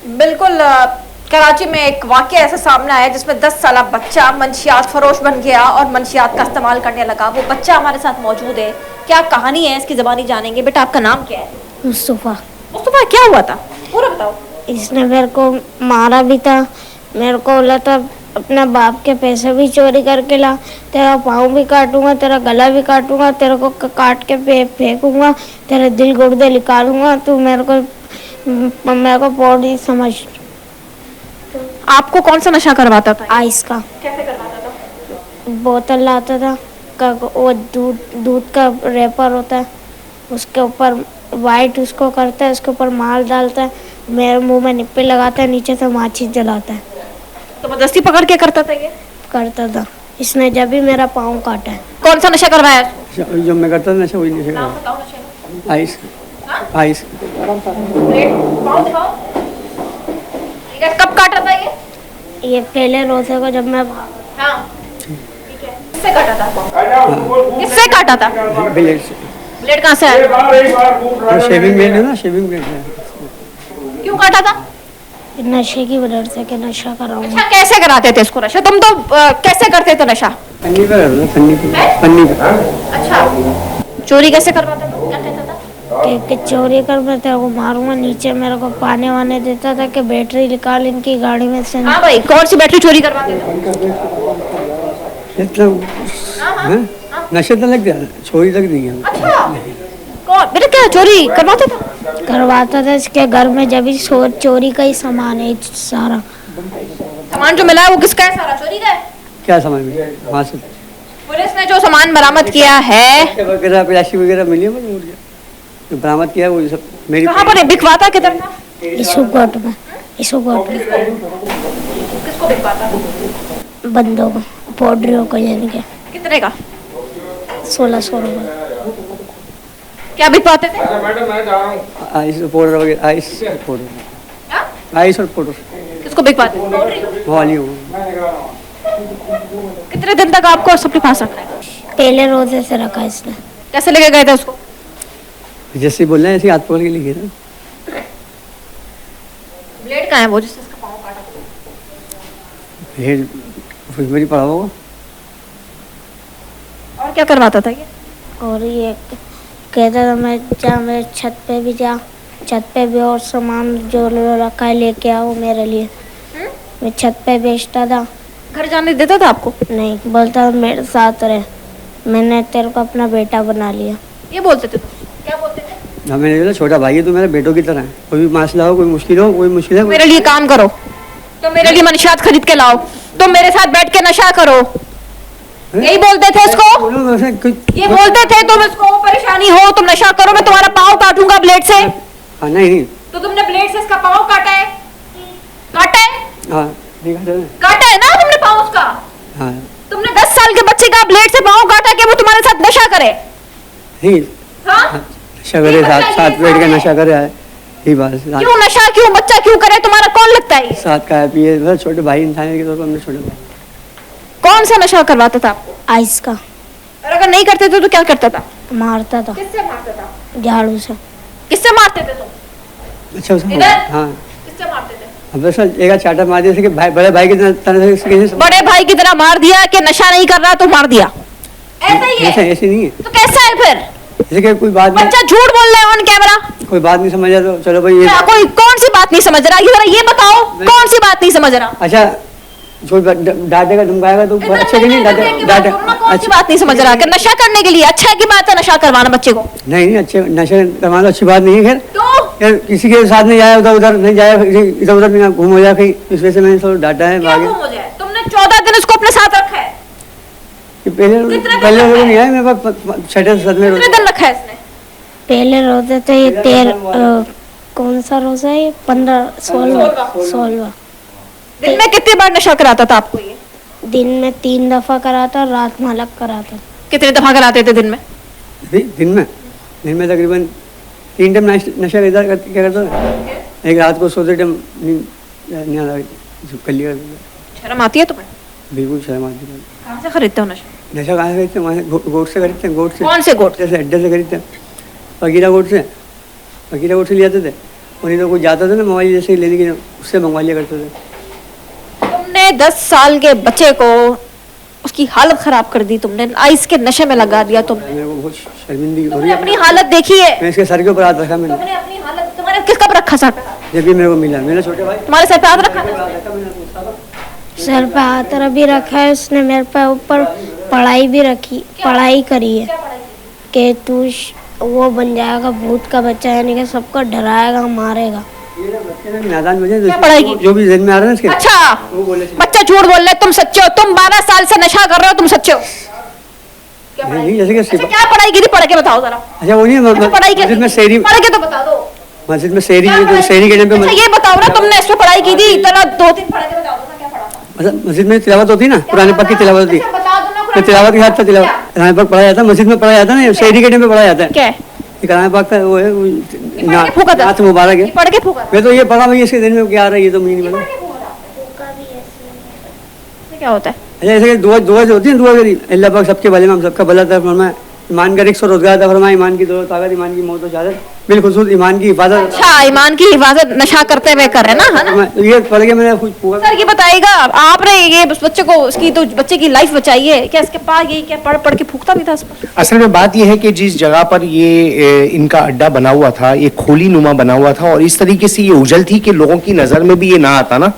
बिल्कुल कराची में एक वाकया ऐसा सामने आया जिसमें 10 साल बच्चा मंशियात फरोश बन गया और मंशियात का इस्तेमाल करने लगा। वो बच्चा हमारे साथ मौजूद है। क्या कहानी है इसकी ज़बानी जानेंगे। बेटा आपका नाम क्या है? मुस्तफ़ा। मुस्तफा, क्या हुआ था पूरा बताओ। इसने मेरे को मारा भी था। मेरे को बोला था अपने बाप के पैसे भी चोरी करके ला, तेरा पाँव भी काटूंगा, तेरा गला भी काटूंगा, तेरे को काट के फेंकूंगा, तेरे दिल गुर्दे निकालूंगा। तू मेरे को पौड़ी समझ। आपको कौन सा नशा करवाता था? आइस का। कैसे करवाता था? बोतल लाता था वो दूध का रैपर होता है, उसके ऊपर वाइट उसको करता है, उसके ऊपर माल डालता है, मेरे मुंह में निप्पे लगाता है, नीचे से माचिस जलाता है। जबरदस्ती पकड़ के करता था ये? करता था। इसने जब भी मेरा पाँव काटा है। कौन सा नशा करवाया? जो मैं करता था नशा वही नशा नाम करवाया। बताओ नशे का। आइस आइस पाँव दिखाओ। ठीक है, कब काटा था ये पहले रोजे को जब मैं हाँ ठीक है। किससे काटा था? किससे काटा था? ब्लेड से। ब्लेड कहाँ से आया? शेविंग ब्लेड है ना, शेविंग ब्लेड है। क्यों काटा था? नशे की वजह से कि नशा कराऊंगा। अच्छा, कैसे कराते थे इसको नशा? तुम तो कैसे करते थे नशा? पन्नी पर है, पन्नी पर। अच्छा, चोरी कैसे करवाता था? क्या कहता था? कि चोरी कर मैं तेरे को मारूंगा। नीचे मेरे को पाने वाने देता था कि बैटरी निकाल इनकी गाड़ी में से। हाँ भाई, कौन सी बैटरी चोरी करवाते थे? मतलब नशे तो लग गया, चोरी लग नहीं है। अच्छा, कौन बेटा क्या चोरी करवाता था? करवाता था। इसके घर में जब भी चोरी का ही सामान है सारा। सामान जो मिला है वो किसका है? सारा चोरी का है। क्या समझ में वहाँ से पुलिस ने जो सामान बरामद किया है वगैरह प्लास्टिक वगैरह मिली है, वो जो बरामद किया है वो सब मेरी। कहाँ पर है? बिकवाता किधर था? इसुकोट में। इसुकोट में किसको बिकवाता? बंदों को, पौडरियों को, यानी कि कितने का? 1600 रुपये। क्या बिकवाते थे? आइस पाउडर वगैरह, आइस पाउडर, हाँ? आइस और पाउडर किसको बिकवाते थे? वाली हो। कितने दिन तक आपको सबके पास रखा है? पहले रोजे से रखा इसने। कैसे लेके गए थे उसको? जैसे बोल रहे हैं ऐसे हाथ पकड़ के लिखे ना। ब्लेड कहाँ है वो जिससे इसका पाँव काटा? फिर मेरी पड़ा होगा। और क्या करवाता था ये? और ये कहता था मैं मेरे छत पे भी जा, छत पे भी और सामान जो रखा है लेके आओ मेरे लिए। मैं छत पे बेचता था। घर जाने देता था आपको? नहीं, बोलता था मेरे साथ रहे, मैंने तेरे को अपना बेटा बना लिया। ये बोलते थे? क्या बोलते थे? हाँ, मैंने बोला छोटा भाई है तो मेरे बेटों की तरह है। कोई भी मसला हो, कोई मुश्किल हो, कोई मुश्किल है मेरे लिए काम करो, तो मेरे लिए मंशियात खरीद के लाओ, तुम मेरे साथ बैठ के नशा करो। यही बोलते थे इसको? ये बोलते थे तुम इसको परेशानी हो तुम नशा करो, मैं तुम्हारा पाँव काटूंगा ब्लेड से। हाँ नहीं। तो तुमने ब्लेड से इसका पाँव काटा है? काटा है? हाँ काटा है ना तुमने पाँव उसका? हाँ। तुमने 10 साल के बच्चे का ब्लेड से पाँव काटा कि वो तुम्हारे साथ नशा करे? नहीं, हाँ? नशा करे, साथ बैठ के नशा करे है ही बात। क्यों नशा, क्यों बच्चा क्यों करे? तुम्हारा कौन लगता है? साथ का पिए, मतलब छोटे भाई इंसान के तौर पर हमने छोटे भाई। कौन सा नशा करवाता था आपको? आइस का। और अगर नहीं करते थे तो क्या करता था? मारता था। किससे मारता था? झाड़ू से। किससे मारते थे तुम? अच्छा उसमें इधर? हाँ। किससे मारते थे? अब बस एक चाटा मार दिया कि भाई बड़े भाई की तरह से। बड़े भाई की तरह मार दिया कि नशा नहीं कर रहा तो मार दिया? ऐसा ही है? ऐसे नहीं है। तो कैसा है फिर? जैसे कि कोई बात नहीं, बच्चा झूठ बोल रहा है ऑन कैमरा। कोई बात नहीं समझा तो चलो भाई ये। कोई कौन सी बात नहीं समझ रहा? ये बताओ कौन सी बात नहीं समझ रहा? अच्छा, कोई डांटेगा धमकाएगा तो अच्छे के नहीं डांटे। कौन सी बात नहीं समझ रहा? कि नशा करने के लिए अच्छा की बात है नशा करवाना बच्चे को? नहीं, अच्छे नशा करवाना अच्छी बात नहीं है। खैर तो यार किसी के साथ नहीं जाए, उधर नहीं जाए, इधर उधर नहीं घूम हो जाए कहीं, इस वजह से मैंने थोड़ा डांटा है। क्या घूम हो जाए? तुमने 14 दिन उसको अपने साथ रखा है? पहले लोग नहीं आए मेरे पास, छठे साथ में। कितने दिन रखा है इसने? पहले रोजे तो ये कौन सा रोजा है? 15-16 दिन में कितनी बार नशा कराता था आपको ये? दिन में 3 दफा कराता, रात में अलग कराता। कितने दफा कराते थे दिन में? दिन में तकरीबन 3 टाइम नशा क्या करता था। एक रात को सोते टाइम नहीं आता, कर लिया। शर्म आती है तुम्हें? बिल्कुल शर्म आती है। कहाँ से खरीदते हो नशा? नशा कहाँ से खरीदते हैं? वहाँ गोट से खरीदते हैं। गोट से? कौन से गोट? जैसे अड्डे से खरीदते हैं, फकीरा गोट से ले आते थे। उन्हीं तो कुछ जाता था ना मोबाइल जैसे ही लेने के, उससे मंगवा लिया करते थे। तुमने 10 साल के बच्चे को उसकी हालत खराब कर दी, तुमने आइस के नशे में लगा दिया। तुमने मेरे को बहुत शर्मिंदगी हो रही तुमने है। अपनी हालत देखी है? मैं इसके सर के ऊपर हाथ रखा मैंने, तुमने अपनी हालत, तुम्हारे किस कब रखा सर पे? जब भी मेरे को मिला, मेरे छोटे भाई तुम्हारे सर पे हाथ रखा था? सर पे हाथ भी रखा है उसने, मेरे पे ऊपर पढ़ाई भी रखी, पढ़ाई करी है कि तू वो बन जाएगा भूत का बच्चा, यानी कि सबको डराएगा मारेगा। नादान बजे क्या पढ़ाई की? जो भी जहन में आ रहा है ना इसके, अच्छा, वो बोले बच्चा झूठ बोल रहा है, तुम सच्चे हो? तुम 12 साल से नशा कर रहे हो, तुम सच्चे हो? नहीं, जैसे कि अच्छा, क्या पढ़ाई की थी? पढ़ के बताओ जरा। अच्छा वो नहीं, अच्छा, पढ़ाई की मस्जिद में शेरी, पढ़ के तो बता दो। मस्जिद में शेरी, क्या पढ़ाई? शेरी के टाइम पे अच्छा, ये बताओ ना, तुमने इस पे पढ़ाई की थी? इतना 2-3 पढ़ के बताओ ना, क्या पढ़ा था? मतलब मस्जिद में तिलावत होती ना, कुरान पाक की तिलावत होती, अच्छा, बता दो ना, तो कुरान तिलावत के साथ था, तिलावत कुरान पाक पढ़ाया जाता है, मस्जिद में पढ़ाया जाता है ना, शेरी के टाइम पे पढ़ाया जाता है। क्या है? ये कुरान पाक का वो है, पढ़ के फूका था? नाथ मुबारक है। ये पढ़ के फूका था? मैं तो ये पढ़ा भाई, इसके दिन में क्या आ रहा है ये तो मुझे नहीं पता। ये क्या होता है? अच्छा, ऐसे कि दुआ दुआ जो होती है, दुआ करी अल्लाह पाक सबके भले में हम सबका भला अता फरमाए, ईमान का रिज़्क़ और रोज़गार अता फरमाए, ईमान की दौलत ताकत, ईमान की मौत और शहादत, बिलखुसूस ईमान की हिफाजत। अच्छा, ईमान की हिफाजत नशा करते हुए कर रहे हैं ना, है ना? मैं ये पढ़ के मैंने कुछ पूरा सर ये बताइएगा, आपने ये उस बच्चे को, उसकी तो बच्चे की लाइफ बचाई है क्या? इसके पास यही क्या पढ़ पढ़ के फूकता भी था इस पर? असल में बात यह है कि जिस जगह पर ये इनका अड्डा बना हुआ था, ये खोली नुमा बना हुआ था और इस तरीके से ये उजल थी कि लोगों की नज़र में भी ये ना आता ना।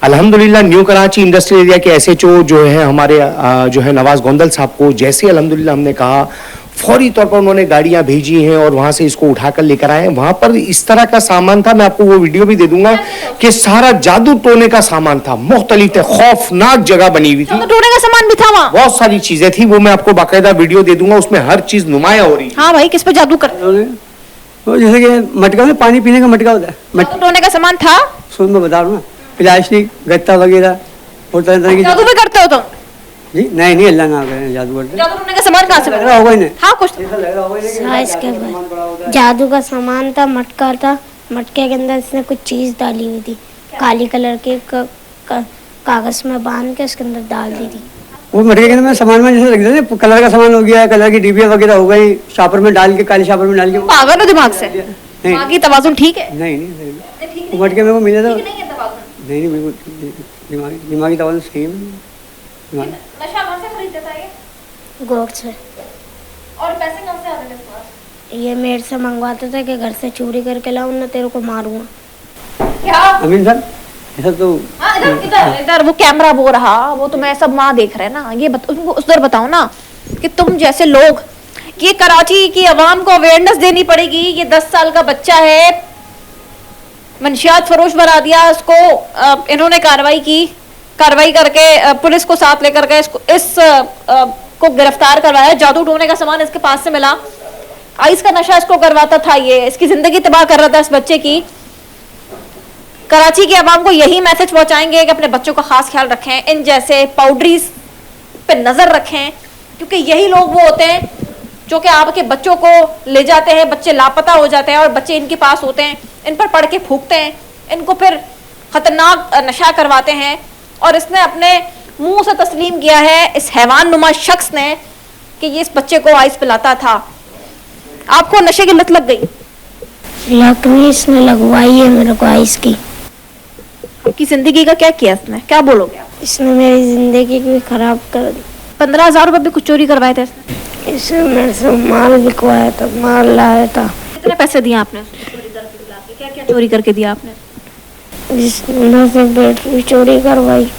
अल्हम्दुलिल्लाह न्यू कराची इंडस्ट्रियल एरिया के एसएचओ जो है हमारे जो है नवाज गोंदल साहब को जैसे अल्हम्दुलिल्लाह हमने कहा, फौरी तौर पर उन्होंने गाड़ियां भेजी हैं और वहां से इसको उठाकर लेकर आए हैं। वहां पर इस तरह का सामान था, मैं आपको वो वीडियो भी दे दूंगा, कि सारा जादू टोने का सामान था, मुख्तलिफ है, खौफनाक जगह बनी हुई थी, तो टोने का सामान भी था वहाँ? बहुत सारी चीजें थी, वो मैं आपको बाकायदा वीडियो दे दूंगा, उसमें हर चीज नुमाया हो रही थी। हाँ भाई, किस पे जादू करते? तो जैसे कि मटका में पानी पीने का मटका होता है, जादू टोने का सामान था? सुन मैं बता रहा हूँ ना, प्लास्टिक गत्ता वगैरह और तरह तरह की जादू भी करते हो तुम? जी नहीं, अल्लाह ना करे जादू करते। जादू टोने का सामान कहाँ से लग बना? रहा होगा इन्हें, हाँ कुछ ऐसा लग रहा होगा इन्हें कि हाँ, इसके बाद जादू का सामान था, मटका था, मटके के अंदर इसने कुछ चीज डाली हुई थी, काली कलर के कागज में बांध के उसके अंदर डाल दी थी। वो मटके के अंदर सामान में जैसे रख देते हैं, कलर का सामान हो गया, कलर की डिबिया वगैरह हो गई, शापर में डाल के, काली शापर में डाल के। पागल हो दिमाग से? नहीं दिमागी तवाजुन ठीक है? नहीं नहीं, वो मटके मेरे को मिले था, नहीं है तवाजुन। नहीं मेरे को दिमागी तवाज़ुन सही है। नशा कहाँ से खरीदता था ये? गोट से। और पैसे कहाँ से आते थे इसके पास? ये मेरे से मंगवाता था कि घर से चोरी करके लाऊं ना तेरे को मारूंगा। क्या? अमीन सर ऐसा तो हाँ, इधर वो कैमरा वो रहा, वो तो मैं सब वहाँ देख रहे हैं ना। ये उनको उधर बताओ ना कि तुम जैसे लोग, ये कराची की आवाम को अवेयरनेस देनी पड़ेगी। ये 10 साल का बच्चा है, मंशियात फरोश बना दिया उसको, इन्होंने कार्रवाई करके पुलिस को साथ लेकर के को गिरफ्तार करवाया। जादू टोने का सामान इसके पास से मिला, आइस का नशा इसको करवाता था, ये इसकी जिंदगी तबाह कर रहा था इस बच्चे की। कराची की आवाम को यही मैसेज पहुंचाएंगे कि अपने बच्चों का खास ख्याल रखें, इन जैसे पाउडरीज पे नजर रखें, क्योंकि यही लोग वो होते हैं जो कि आपके बच्चों को ले जाते हैं, बच्चे लापता हो जाते हैं और बच्चे इनके पास होते हैं, इन पर पड़ के फूकते हैं, इनको फिर खतरनाक नशा करवाते हैं। और इसने अपने मुंह से तस्लीम किया है, इस हैवान नुमा शख्स ने, कि ये इस बच्चे को आइस पिलाता था। आपको नशे की लत लग गई? लकड़ी इसने लगवाई है मेरे को आइस की। आपकी जिंदगी का क्या किया इसने, क्या बोलोगे आप? इसने मेरी जिंदगी भी खराब कर दी। 15,000 रुपए भी कुछ चोरी करवाए थे इसने? इसने मेरे से माल बिकवाया था, माल लाया था। कितने पैसे दिए आपने उसको चोरी करके दिला के? क्या क्या चोरी करके दिया आपने? जिसने से बैटरी चोरी करवाई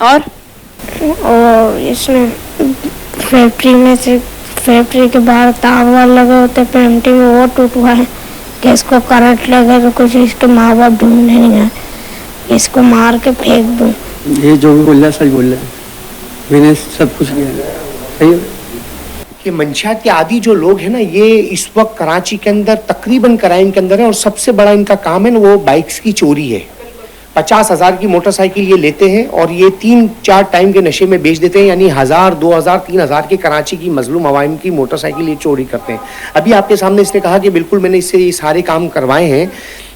और इसने फैक्ट्री के बाहर तार वार लगे होते पेमटी में, वो टूटवा है कि इसको करंट लगे तो कुछ इसके माँ बाप ढूंढने नहीं आए, इसको मार के फेंक दूं। ये जो भी बोल रहा है सच बोल रहा है, मैंने सब कुछ किया है, सही है। कि मंशियात के आदि जो लोग हैं ना, ये इस वक्त कराची के अंदर तकरीबन क्राइम के अंदर है और सबसे बड़ा इनका काम है ना वो बाइक्स की चोरी है। 50,000 की मोटरसाइकिल ये लेते हैं और ये 3-4 टाइम के नशे में बेच देते हैं, यानी 1,000, 2,000, 3,000 के कराची की मजलूम अवाम की मोटरसाइकिल ये चोरी करते हैं। अभी आपके सामने इसने कहा कि बिल्कुल मैंने इससे ये सारे काम करवाए हैं।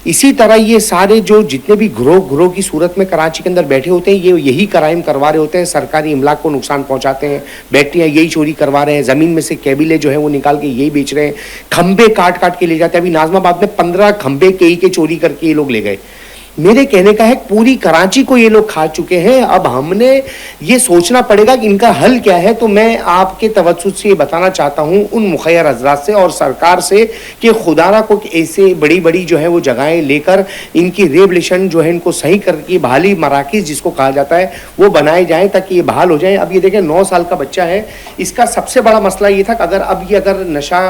इसी तरह ये सारे जो जितने भी गिरोह की सूरत में कराची के अंदर बैठे होते हैं, ये यही क्राइम करवा रहे होते हैं, सरकारी इमलाक को नुकसान पहुंचाते हैं, बैटरियां यही चोरी करवा रहे हैं, जमीन में से केबिलें जो है वो निकाल के यही बेच रहे हैं, खंबे काट काट के ले जाते हैं। अभी नाजमाबाद में 15 खंबे केई के चोरी करके ये लोग ले गए। मेरे कहने का है पूरी कराची को ये लोग खा चुके हैं। अब हमने ये सोचना पड़ेगा कि इनका हल क्या है। तो मैं आपके तवज्जुह से ये बताना चाहता हूं उन मुखैर हजरात से और सरकार से कि खुदारा को ऐसे बड़ी बड़ी जो है वो जगहें लेकर इनकी रिहेबिलिटेशन जो है इनको सही करके बहाली मराकिज जिसको कहा जाता है वो बनाए जाएं ताकि ये बहाल हो जाएं। अब ये देखें 9 साल का बच्चा है, इसका सबसे बड़ा मसला ये था कि अगर नशा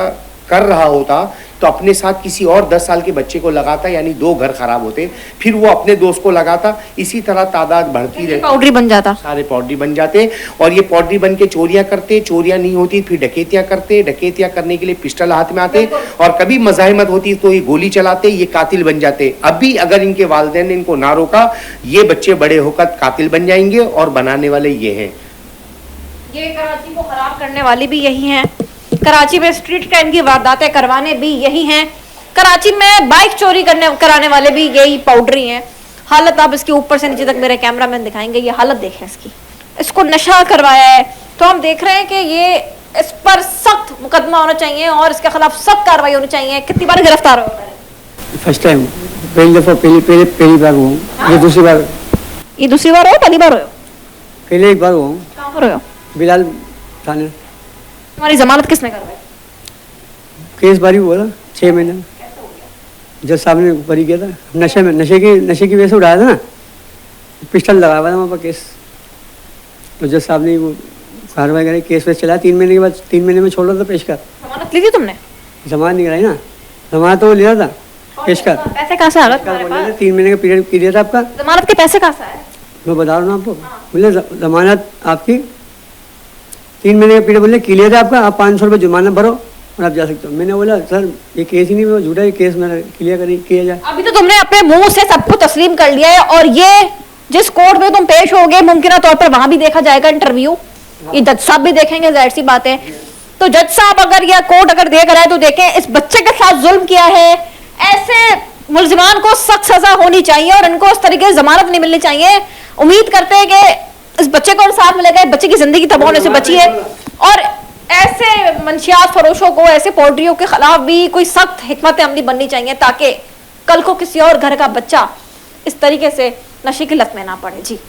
कर रहा होता तो अपने साथ किसी और 10 साल के बच्चे को लगाता, यानी 2 घर खराब होते, फिर वो अपने दोस्त को लगाता, इसी तरह तादाद बढ़ती रहती, पाउडरी बन जाता, सारे पाउडरी बन जाते और ये पाउडरी बन के चोरियां करते, चोरियां नहीं होती फिर डकैतियां करते, डकैतियां करने के लिए पिस्टल हाथ में आते और कभी मज़ाहिमत होती तो ये गोली चलाते, ये कातिल बन जाते। अभी अगर इनके वालिदैन ने इनको ना रोका, ये बच्चे बड़े होकर कातिल बन जाएंगे और बनाने वाले ये हैं। ये कराची को खराब करने वाले भी यही हैं, कराची में स्ट्रीट क्राइम की वारदातें करवाने भी यही हैं, कराची में बाइक चोरी कराने वाले भी यही पाउडरी हैं। हालत आप इसके ऊपर से नीचे तक मेरे कैमरामैन दिखाएंगे, ये हालत देखें इसकी। इसको नशा करवाया है तो हम देख रहे हैं कि ये इस पर सख्त मुकदमा होना चाहिए और इसके खिलाफ सख्त कार्रवाई होनी चाहिए। कितनी बार गिरफ्तार हो? फर्स्ट टाइम, पहली दफा, पहली बार हुआ। ये दूसरी बार हो, पहली बार हो? पहले एक बार हुआ। कहाँ पर हो? बिलाल थाने। तुम्हारी जमानत किसने करवाई? केस बारी हुआ था 6 महीने में, जज साहब ने बरी किया था। नशे की वजह से उड़ाया था ना, पिस्टल लगाया था वहाँ पर केस, तो जज साहब ने वो कार्रवाई करी, केस वेस चला। 3 महीने के बाद 3 महीने में छोड़ रहा था पेश कर। जमानत ली थी तुमने? जमानत नहीं कराई ना, जमानत तो वो लिया था पेश कर। पैसे कहाँ से आ गए? 3 महीने का पीरियड दिया था आपका। जमानत के पैसे कहाँ से आए? मैं बता रहा हूँ आपको, बोले जमानत आपकी 3 महीने का पीरियड बोले क्लियर था आपका, आप 500 रुपये जुर्माना भरो और आप जा सकते हो। मैंने बोला सर ये केस ही नहीं, वो झूठा, ये केस मेरा क्लियर किया जाए। अभी तो तुमने अपने मुंह से सबको तस्लीम कर लिया है और ये जिस कोर्ट में तुम पेश होगे मुमकिन तौर पर वहां भी देखा जाएगा इंटरव्यू, ये जज साहब भी देखेंगे, जाहिर सी बात है। तो जज साहब अगर या कोर्ट अगर देख रहा है तो देखें इस बच्चे के साथ जुल्म किया है, ऐसे मुलजिमान को सख्त सजा होनी चाहिए और इनको उस तरीके से जमानत नहीं मिलनी चाहिए। उम्मीद करते हैं कि इस बच्चे को इंसाफ मिलेगा, बच्चे की जिंदगी तबाह होने से बची है और ऐसे मंशियात फरोशों को, ऐसे पाउडरियों के खिलाफ भी कोई सख्त हिकमत अमली बननी चाहिए ताकि कल को किसी और घर का बच्चा इस तरीके से नशे की लत में ना पड़े। जी।